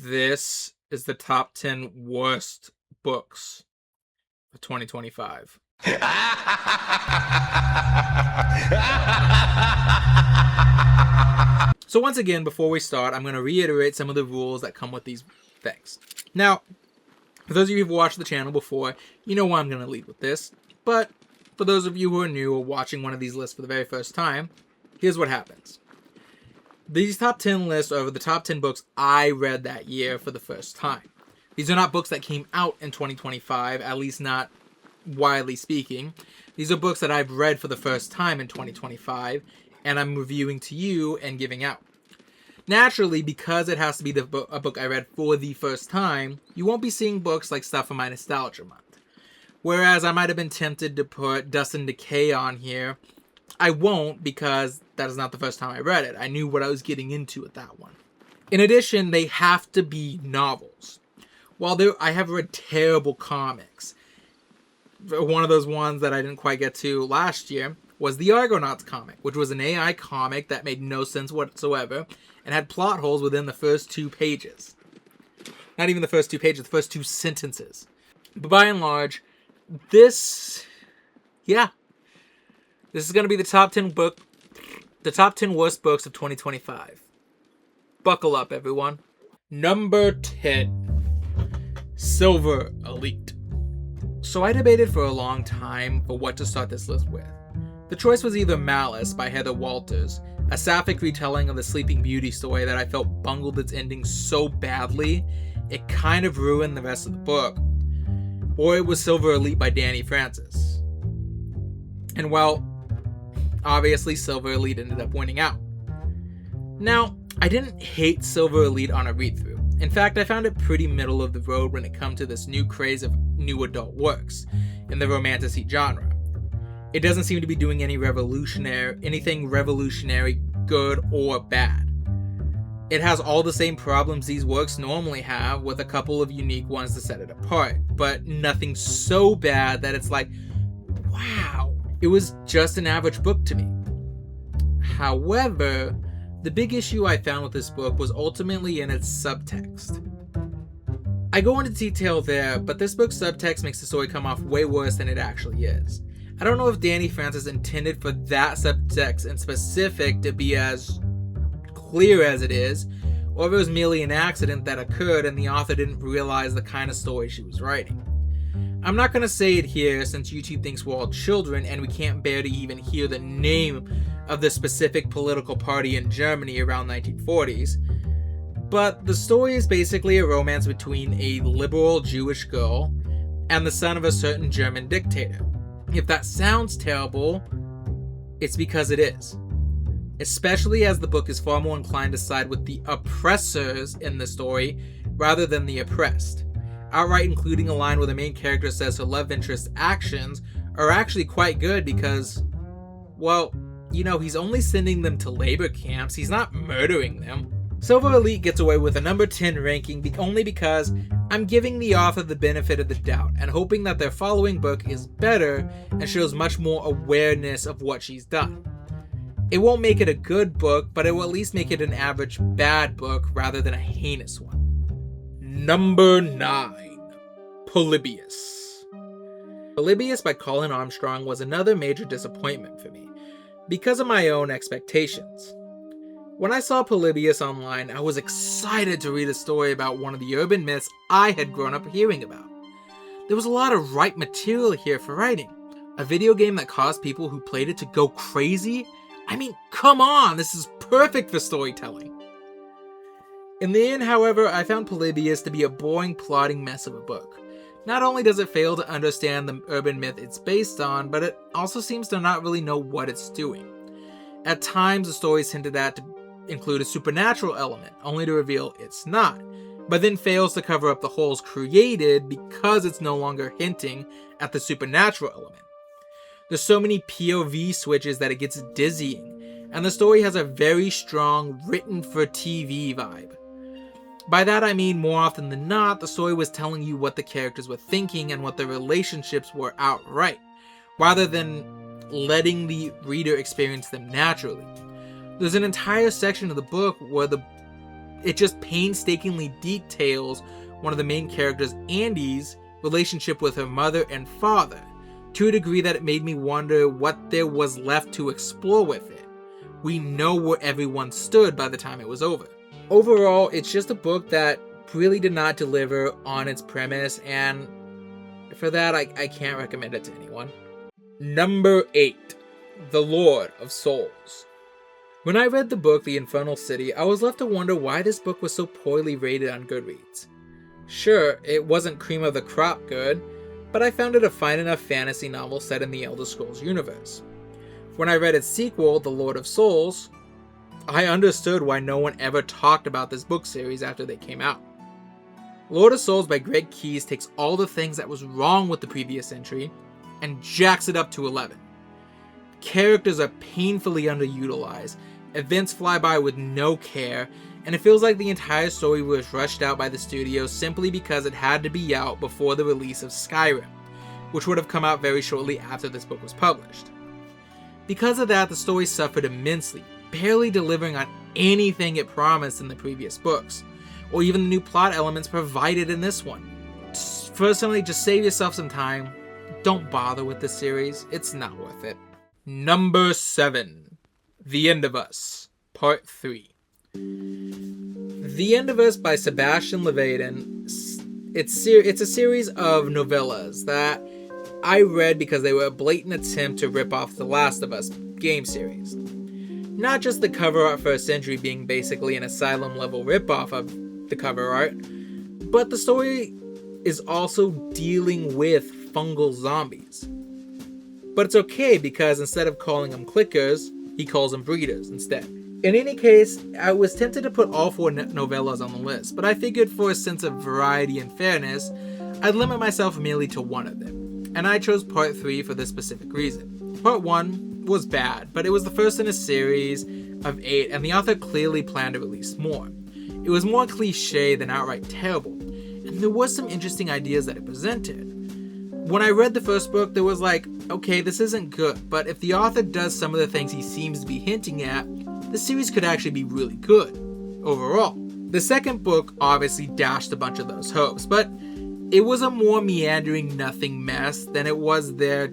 This is the top 10 worst books of 2025. So once again, before we start, I'm going to reiterate some of the rules that come with these things. Now, for those of you who've watched the channel before, you know why I'm going to lead with this. But for those of you who are new or watching one of these lists for the very first time, here's what happens. These top 10 lists are the top 10 books I read that year for the first time. These are not books that came out in 2025, at least not widely speaking. These are books that I've read for the first time in 2025, and I'm reviewing to you and giving out. Naturally, because it has to be a book I read for the first time, you won't be seeing books like stuff from my Nostalgia Month. Whereas I might have been tempted to put Dust and Decay on here, I won't, because that is not the first time I read it. I knew what I was getting into with that one. In addition, they have to be novels. While I have read terrible comics, one of those ones that I didn't quite get to last year was the Argonauts comic, which was an AI comic that made no sense whatsoever and had plot holes within the first 2 pages. Not even the first 2 pages, the first 2 sentences. But by and large, this is going to be the top 10 worst books of 2025. Buckle up, everyone. Number 10, Silver Elite. So I debated for a long time for what to start this list with. The choice was either Malice by Heather Walters, a sapphic retelling of the Sleeping Beauty story that I felt bungled its ending so badly, it kind of ruined the rest of the book, or it was Silver Elite by Danny Francis. And well, obviously Silver Elite ended up winning out. Now, I didn't hate Silver Elite on a read-through. In fact, I found it pretty middle of the road when it comes to this new craze of new adult works in the romantasy genre. It doesn't seem to be doing anything revolutionary, good or bad. It has all the same problems these works normally have, with a couple of unique ones to set it apart, but nothing so bad that it's like, wow, it was just an average book to me. However, the big issue I found with this book was ultimately in its subtext. I go into detail there, but this book's subtext makes the story come off way worse than it actually is. I don't know if Danny Francis intended for that subtext in specific to be as clear as it is, or if it was merely an accident that occurred and the author didn't realize the kind of story she was writing. I'm not going to say it here since YouTube thinks we're all children and we can't bear to even hear the name of the specific political party in Germany around 1940s, but the story is basically a romance between a liberal Jewish girl and the son of a certain German dictator. If that sounds terrible, it's because it is. Especially as the book is far more inclined to side with the oppressors in the story rather than the oppressed. Outright including a line where the main character says her love interest's actions are actually quite good because, well, he's only sending them to labor camps, he's not murdering them. Silver Elite gets away with a number 10 ranking only because I'm giving the author the benefit of the doubt and hoping that their following book is better and shows much more awareness of what she's done. It won't make it a good book, but it will at least make it an average bad book rather than a heinous one. Number 9, Polybius. Polybius by Colin Armstrong was another major disappointment for me because of my own expectations. When I saw Polybius online, I was excited to read a story about one of the urban myths I had grown up hearing about. There was a lot of ripe material here for writing. A video game that caused people who played it to go crazy? I mean, come on, this is perfect for storytelling. In the end, however, I found Polybius to be a boring, plotting mess of a book. Not only does it fail to understand the urban myth it's based on, but it also seems to not really know what it's doing. At times, the story is hinted at to include a supernatural element, only to reveal it's not, but then fails to cover up the holes created because it's no longer hinting at the supernatural element. There's so many POV switches that it gets dizzying, and the story has a very strong written for TV vibe. By that I mean, more often than not, the story was telling you what the characters were thinking and what their relationships were outright, rather than letting the reader experience them naturally. There's an entire section of the book where the it just painstakingly details one of the main characters, Andy's relationship with her mother and father, to a degree that it made me wonder what there was left to explore with it. We know where everyone stood by the time it was over. Overall, it's just a book that really did not deliver on its premise, and for that, I can't recommend it to anyone. Number 8. The Lord of Souls. When I read the book The Infernal City, I was left to wonder why this book was so poorly rated on Goodreads. Sure, it wasn't cream of the crop good, but I found it a fine enough fantasy novel set in the Elder Scrolls universe. When I read its sequel, The Lord of Souls, I understood why no one ever talked about this book series after they came out. Lord of Souls by Greg Keyes takes all the things that was wrong with the previous entry and jacks it up to 11. Characters are painfully underutilized, events fly by with no care, and it feels like the entire story was rushed out by the studio simply because it had to be out before the release of Skyrim, which would have come out very shortly after this book was published. Because of that, the story suffered immensely, barely delivering on anything it promised in the previous books, or even the new plot elements provided in this one. Personally, just save yourself some time. Don't bother with this series. It's not worth it. Number 7. The End of Us, Part 3. The End of Us by Sebastian Leveden. It's a series of novellas that I read because they were a blatant attempt to rip off the Last of Us game series. Not just the cover art for a century being basically an Asylum-level ripoff of the cover art, but the story is also dealing with fungal zombies. But it's okay because instead of calling them clickers, he calls them breeders instead. In any case, I was tempted to put all 4 novellas on the list, but I figured for a sense of variety and fairness, I'd limit myself merely to one of them, and I chose Part 3 for this specific reason. Part 1 was bad, but it was the first in a series of 8, and the author clearly planned to release more. It was more cliche than outright terrible, and there was some interesting ideas that it presented. When I read the first book, there was like, okay, this isn't good, but if the author does some of the things he seems to be hinting at, the series could actually be really good, overall. The second book obviously dashed a bunch of those hopes, but it was a more meandering nothing mess than it was there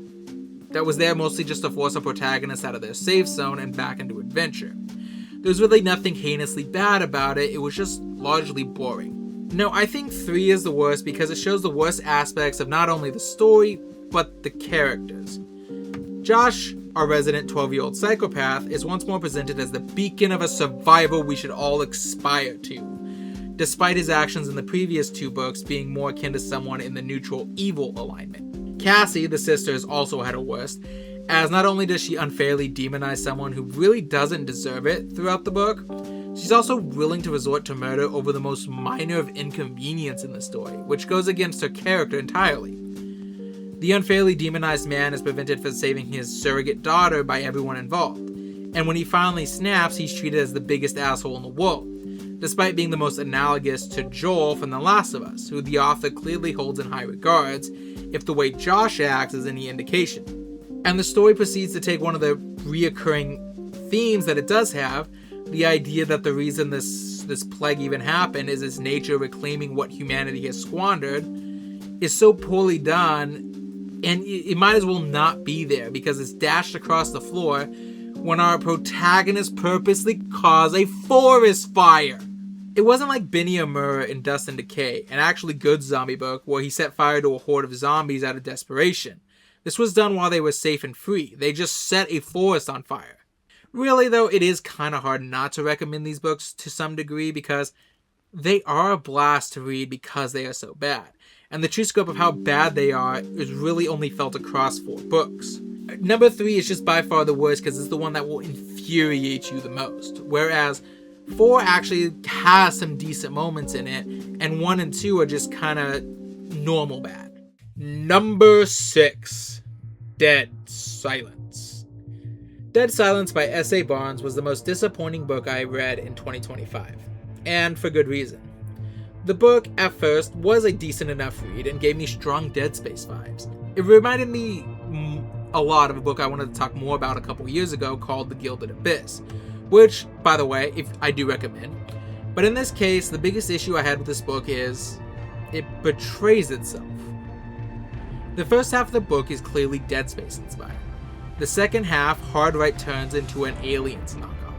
that was there mostly just to force a protagonist out of their safe zone and back into adventure. There was really nothing heinously bad about it, it was just largely boring. No, I think 3 is the worst because it shows the worst aspects of not only the story, but the characters. Josh, our resident 12-year-old psychopath, is once more presented as the beacon of a survivor we should all aspire to, despite his actions in the previous 2 books being more akin to someone in the neutral evil alignment. Cassie, the sister, is also at her worst, as not only does she unfairly demonize someone who really doesn't deserve it throughout the book, she's also willing to resort to murder over the most minor of inconvenience in the story, which goes against her character entirely. The unfairly demonized man is prevented from saving his surrogate daughter by everyone involved, and when he finally snaps, he's treated as the biggest asshole in the world, despite being the most analogous to Joel from The Last of Us, who the author clearly holds in high regards, if the way Josh acts is any indication. And the story proceeds to take one of the reoccurring themes that it does have, the idea that the reason this plague even happened is its nature reclaiming what humanity has squandered, is so poorly done, and it might as well not be there because it's dashed across the floor when our protagonist purposely caused a forest fire. It wasn't like Benny Amura in Dust and Decay, an actually good zombie book where he set fire to a horde of zombies out of desperation. This was done while they were safe and free. They just set a forest on fire. Really though, it is kind of hard not to recommend these books to some degree because they are a blast to read because they are so bad. And the true scope of how bad they are is really only felt across 4 books. Number 3 is just by far the worst because it's the one that will infuriate you the most. Whereas 4 actually has some decent moments in it, and 1 and 2 are just kind of normal bad. Number 6. Dead Silence. Dead Silence by S.A. Barnes was the most disappointing book I read in 2025. And for good reason. The book, at first, was a decent enough read and gave me strong Dead Space vibes. It reminded me a lot of a book I wanted to talk more about a couple years ago called The Gilded Abyss, which, by the way, if I do recommend. But in this case, the biggest issue I had with this book is it betrays itself. The first half of the book is clearly Dead Space inspired. The second half hard right turns into an Aliens knockoff.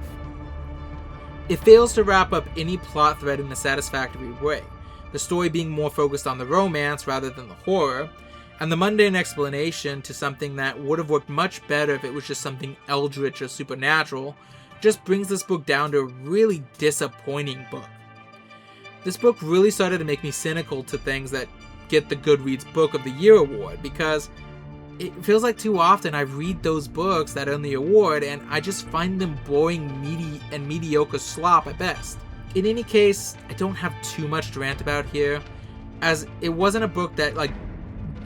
It fails to wrap up any plot thread in a satisfactory way, the story being more focused on the romance rather than the horror, and the mundane explanation to something that would have worked much better if it was just something eldritch or supernatural just brings this book down to a really disappointing book. This book really started to make me cynical to things that get the Goodreads Book of the Year award, because it feels like too often I read those books that earn the award and I just find them boring, meaty, and mediocre slop at best. In any case, I don't have too much to rant about here, as it wasn't a book that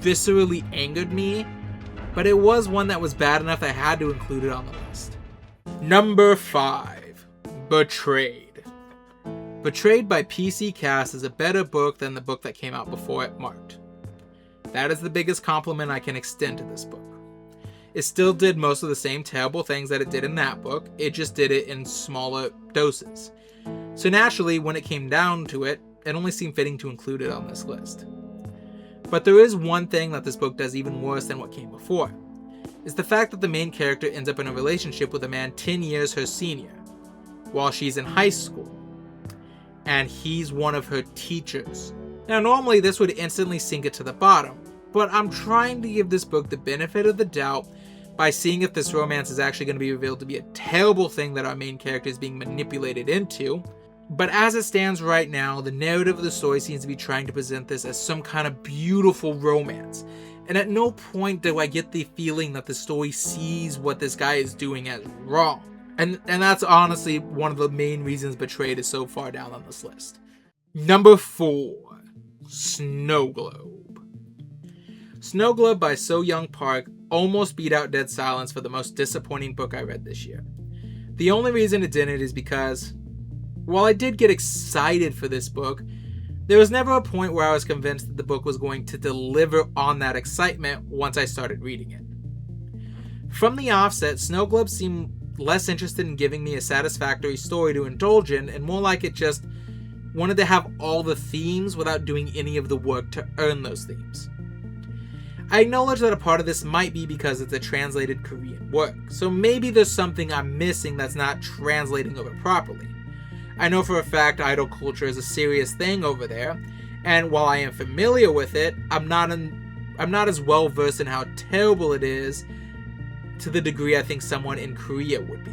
viscerally angered me, but it was one that was bad enough that I had to include it on the list. Number 5. Betrayed. Betrayed by PC Cast is a better book than the book that came out before it marked. That is the biggest compliment I can extend to this book. It still did most of the same terrible things that it did in that book, it just did it in smaller doses. So naturally, when it came down to it, it only seemed fitting to include it on this list. But there is one thing that this book does even worse than what came before. It's the fact that the main character ends up in a relationship with a man 10 years her senior, while she's in high school. And he's one of her teachers. Now normally this would instantly sink it to the bottom, but I'm trying to give this book the benefit of the doubt by seeing if this romance is actually going to be revealed to be a terrible thing that our main character is being manipulated into. But as it stands right now, the narrative of the story seems to be trying to present this as some kind of beautiful romance. And at no point do I get the feeling that the story sees what this guy is doing as wrong. And that's honestly one of the main reasons Betrayed is so far down on this list. Number 4. Snow Globe. Snow Globe by So Young Park almost beat out Dead Silence for the most disappointing book I read this year. The only reason it didn't is because, while I did get excited for this book, there was never a point where I was convinced that the book was going to deliver on that excitement once I started reading it. From the offset, Snow Globe seemed less interested in giving me a satisfactory story to indulge in, and more like it just wanted to have all the themes without doing any of the work to earn those themes. I acknowledge that a part of this might be because it's a translated Korean work, so maybe there's something I'm missing that's not translating over properly. I know for a fact idol culture is a serious thing over there, and while I am familiar with it, I'm not as well versed in how terrible it is to the degree I think someone in Korea would be.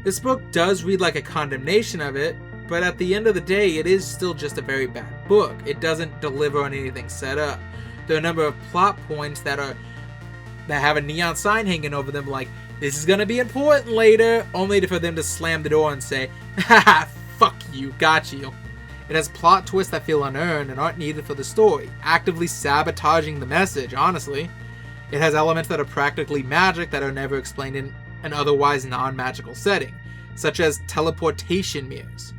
This book does read like a condemnation of it, but at the end of the day, it is still just a very bad book. It doesn't deliver on anything set up. There are a number of plot points that have a neon sign hanging over them like, this is gonna be important later, only for them to slam the door and say, haha, fuck you, got you. It has plot twists that feel unearned and aren't needed for the story, actively sabotaging the message, honestly. It has elements that are practically magic that are never explained in an otherwise non-magical setting, such as teleportation mirrors.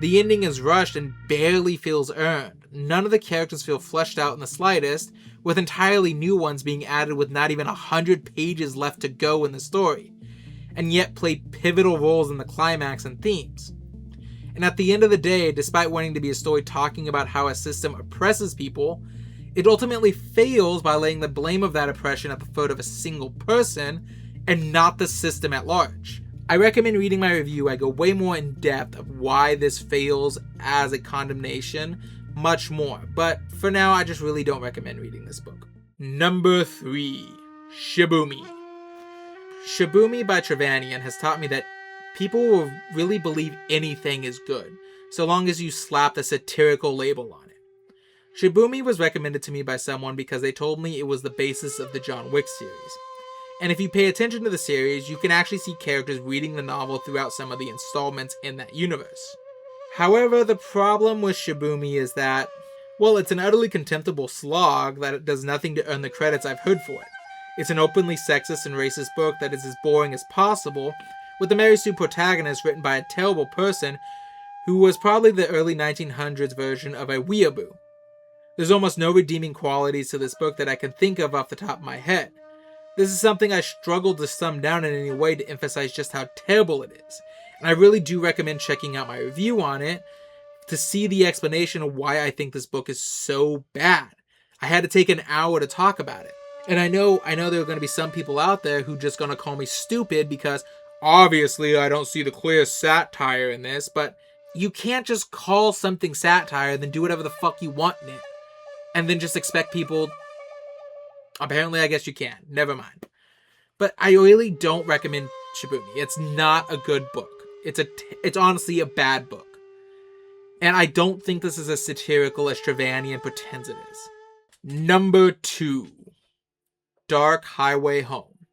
The ending is rushed and barely feels earned. None of the characters feel fleshed out in the slightest, with entirely new ones being added with not even 100 pages left to go in the story, and yet played pivotal roles in the climax and themes. And at the end of the day, despite wanting to be a story talking about how a system oppresses people, it ultimately fails by laying the blame of that oppression at the foot of a single person, and not the system at large. I recommend reading my review. I go way more in depth of why this fails as a condemnation, much more, but for now I just really don't recommend reading this book. Number 3. Shibumi. Shibumi by Trevanian has taught me that people will really believe anything is good, so long as you slap the satirical label on it. Shibumi was recommended to me by someone because they told me it was the basis of the John Wick series. And if you pay attention to the series, you can actually see characters reading the novel throughout some of the installments in that universe. However, the problem with Shibumi is that, well, it's an utterly contemptible slog that does nothing to earn the credits I've heard for it. It's an openly sexist and racist book that is as boring as possible, with the Mary Sue protagonist written by a terrible person who was probably the early 1900s version of a weeaboo. There's almost no redeeming qualities to this book that I can think of off the top of my head. This is something I struggled to sum down in any way to emphasize just how terrible it is, And I really do recommend checking out my review on it to see the explanation of why I think this book is so bad. I had to take an hour to talk about it. And I know there are going to be some people out there who just going to call me stupid because obviously I don't see the clear satire in this, but you can't just call something satire and then do whatever the fuck you want in it. And then just expect people... Apparently, I guess you can. Never mind. But I really don't recommend Shibumi. It's not a good book. It's honestly a bad book. And I don't think this is as satirical as Travanian pretends it is. Number 2. Dark Highway Home.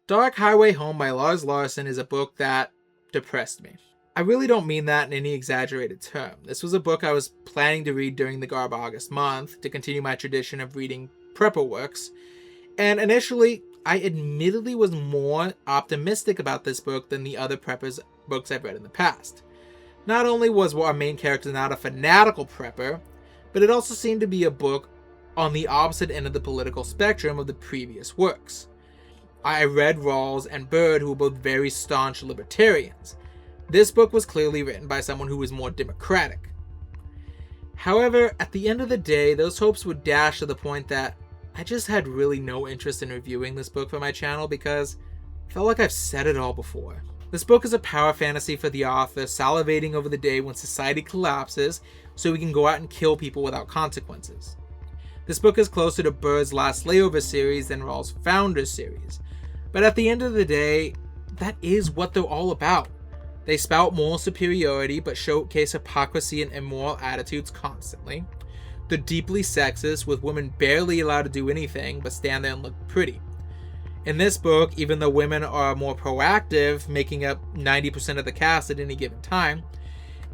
Dark Highway Home by Lars Larson is a book that depressed me. I really don't mean that in any exaggerated term. This was a book I was planning to read during the Garb August month to continue my tradition of reading prepper works. And initially, I admittedly was more optimistic about this book than the other preppers books I've read in the past. Not only was our main character not a fanatical prepper, but it also seemed to be a book on the opposite end of the political spectrum of the previous works. I read Rawls and Bird, who were both very staunch libertarians. This book was clearly written by someone who was more democratic. However, at the end of the day, those hopes were dashed to the point that I just had really no interest in reviewing this book for my channel because I felt like I've said it all before. This book is a power fantasy for the author, salivating over the day when society collapses so we can go out and kill people without consequences. This book is closer to Bird's Last Layover series than Rawls' Founders series, but at the end of the day, that is what they're all about. They spout moral superiority but showcase hypocrisy and immoral attitudes constantly. They're deeply sexist, with women barely allowed to do anything but stand there and look pretty. In this book, even though women are more proactive, making up 90% of the cast at any given time,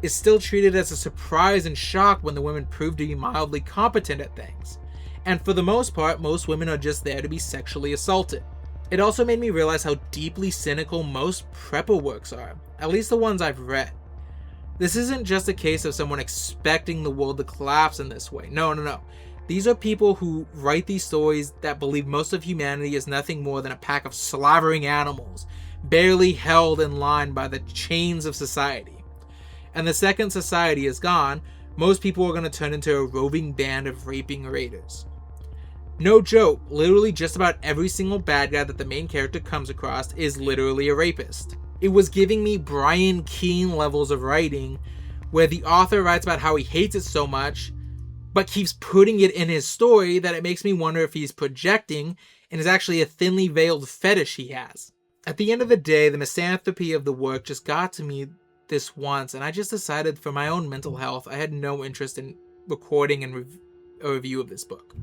it's still treated as a surprise and shock when the women prove to be mildly competent at things. And for the most part, most women are just there to be sexually assaulted. It also made me realize how deeply cynical most prepper works are, at least the ones I've read. This isn't just a case of someone expecting the world to collapse in this way. No. These are people who write these stories that believe most of humanity is nothing more than a pack of slavering animals, barely held in line by the chains of society. And the second society is gone, most people are going to turn into a roving band of raping raiders. No joke, literally just about every single bad guy that the main character comes across is literally a rapist. It was giving me Brian Keene levels of writing, where the author writes about how he hates it so much, but keeps putting it in his story that it makes me wonder if he's projecting and is actually a thinly veiled fetish he has. At the end of the day, the misanthropy of the work just got to me this once, and I just decided for my own mental health I had no interest in recording and a review of this book.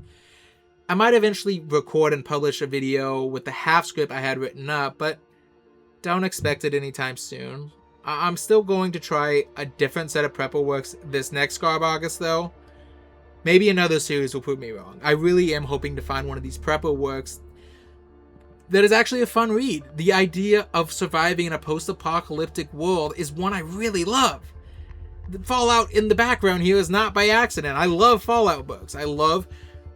I might eventually record and publish a video with the half script I had written up, but don't expect it anytime soon. I'm still going to try a different set of prepper works this next Garb August though. Maybe another series will prove me wrong. I really am hoping to find one of these prepper works that is actually a fun read. The idea of surviving in a post-apocalyptic world is one I really love. The Fallout in the background here is not by accident. I love Fallout books. I love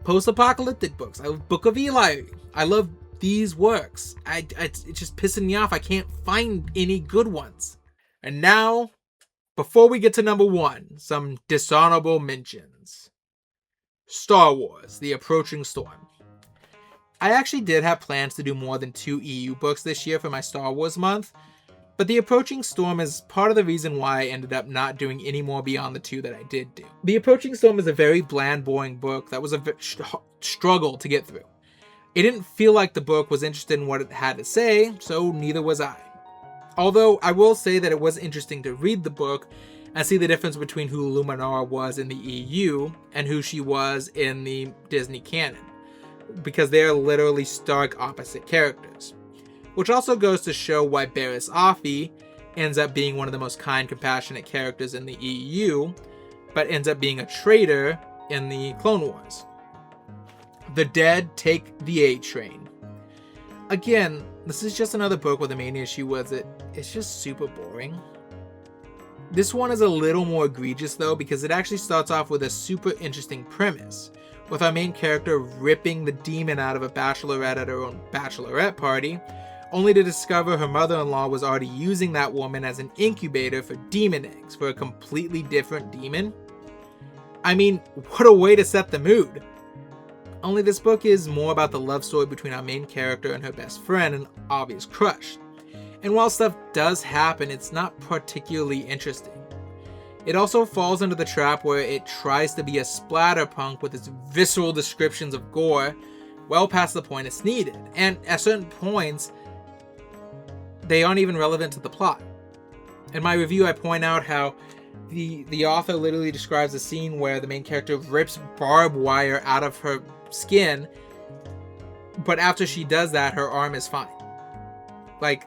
post-apocalyptic books. I love Book of Eli. I love these works. It's just pissing me off. I can't find any good ones. And now, before we get to number 1, some dishonorable mentions. Star Wars: The Approaching Storm. I actually did have plans to do more than 2 EU books this year for my Star Wars month, but The Approaching Storm is part of the reason why I ended up not doing any more beyond the 2 that I did do. The Approaching Storm is a very bland, boring book that was a struggle to get through. It didn't feel like the book was interested in what it had to say, so neither was I. Although I will say that it was interesting to read the book and see the difference between who Luminara was in the EU and who she was in the Disney canon, because they are literally stark opposite characters. Which also goes to show why Barriss Offee ends up being one of the most kind, compassionate characters in the EU, but ends up being a traitor in the Clone Wars. The Dead Take the A Train. Again, this is just another book where the main issue was it's just super boring. This one is a little more egregious though, because it actually starts off with a super interesting premise, with our main character ripping the demon out of a bachelorette at her own bachelorette party, only to discover her mother-in-law was already using that woman as an incubator for demon eggs for a completely different demon. I mean, what a way to set the mood. Only this book is more about the love story between our main character and her best friend, an obvious crush. And while stuff does happen, it's not particularly interesting. It also falls into the trap where it tries to be a splatterpunk with its visceral descriptions of gore well past the point it's needed, and at certain points, they aren't even relevant to the plot. In my review, I point out how the author literally describes a scene where the main character rips barbed wire out of her skin, but after she does that, her arm is fine. Like,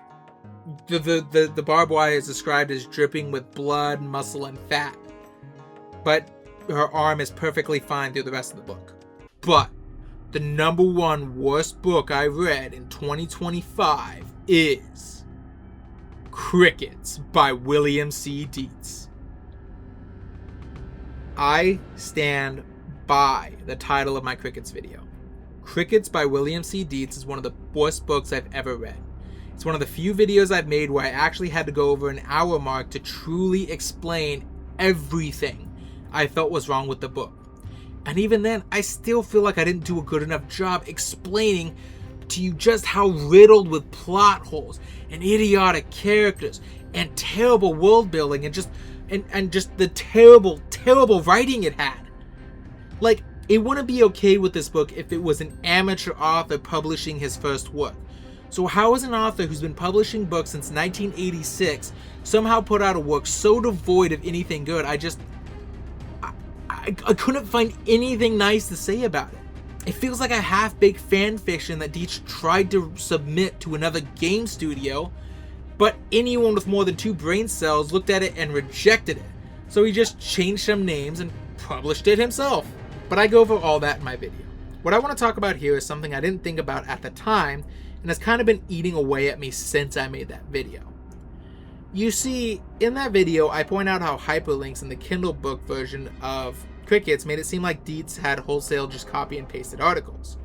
the barbed wire is described as dripping with blood, muscle, and fat, but her arm is perfectly fine through the rest of the book. But the number one worst book I read in 2025 is Crickets by William C. Dietz. I stand by the title of my Crickets video. Crickets by William C. Dietz is one of the worst books I've ever read. It's one of the few videos I've made where I actually had to go over an hour mark to truly explain everything I felt was wrong with the book. And even then, I still feel like I didn't do a good enough job explaining to you just how riddled with plot holes and idiotic characters and terrible world building and just the terrible writing it had. Like, it wouldn't be okay with this book if it was an amateur author publishing his first work. So how is an author who's been publishing books since 1986 somehow put out a work so devoid of anything good? I couldn't find anything nice to say about it. It feels like a half-baked fan fiction that Dietz tried to submit to another game studio, but anyone with more than 2 brain cells looked at it and rejected it. So he just changed some names and published it himself. But I go over all that in my video. What I want to talk about here is something I didn't think about at the time, and has kind of been eating away at me since I made that video. You see, in that video, I point out how hyperlinks in the Kindle book version of Crickets made it seem like Dietz had wholesale just copy and pasted articles.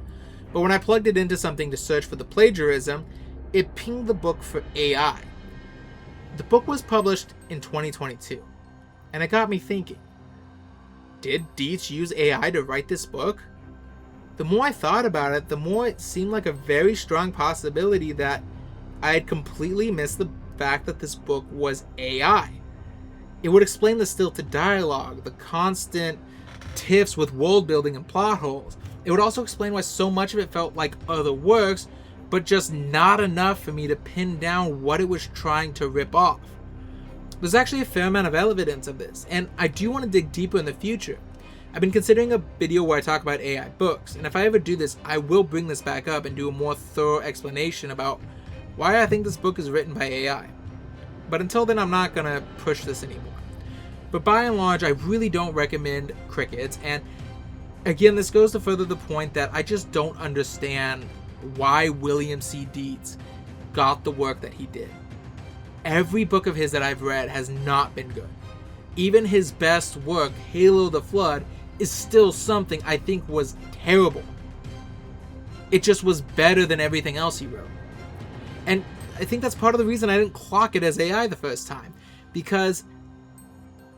But when I plugged it into something to search for the plagiarism, it pinged the book for AI. The book was published in 2022, and it got me thinking, did Dietz use AI to write this book? The more I thought about it, the more it seemed like a very strong possibility that I had completely missed the fact that this book was AI. It would explain the stilted dialogue, the constant tiffs with world building and plot holes. It would also explain why so much of it felt like other works, but just not enough for me to pin down what it was trying to rip off. There's actually a fair amount of evidence of this, and I do want to dig deeper in the future. I've been considering a video where I talk about AI books, and if I ever do this, I will bring this back up and do a more thorough explanation about why I think this book is written by AI. But until then, I'm not going to push this anymore. But by and large, I really don't recommend Crickets, and again, this goes to further the point that I just don't understand why William C. Dietz got the work that he did. Every book of his that I've read has not been good. Even his best work, Halo the Flood, is still something I think was terrible. It just was better than everything else he wrote. And I think that's part of the reason I didn't clock it as AI the first time, because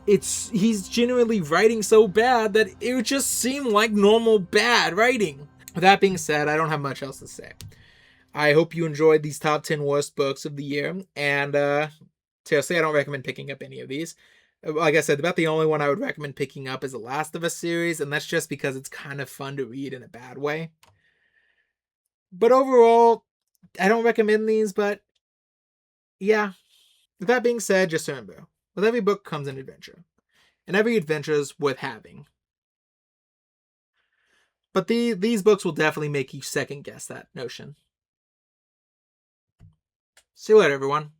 he's genuinely writing so bad that it would just seem like normal bad writing. With that being said, I don't have much else to say. I hope you enjoyed these top 10 worst books of the year, and seriously, I don't recommend picking up any of these. Like I said, about the only one I would recommend picking up is the Last of Us series, and that's just because it's kind of fun to read in a bad way. But overall, I don't recommend these, but yeah. With that being said, just remember, with every book comes an adventure, and every adventure is worth having. But these books will definitely make you second guess that notion. See you later, everyone.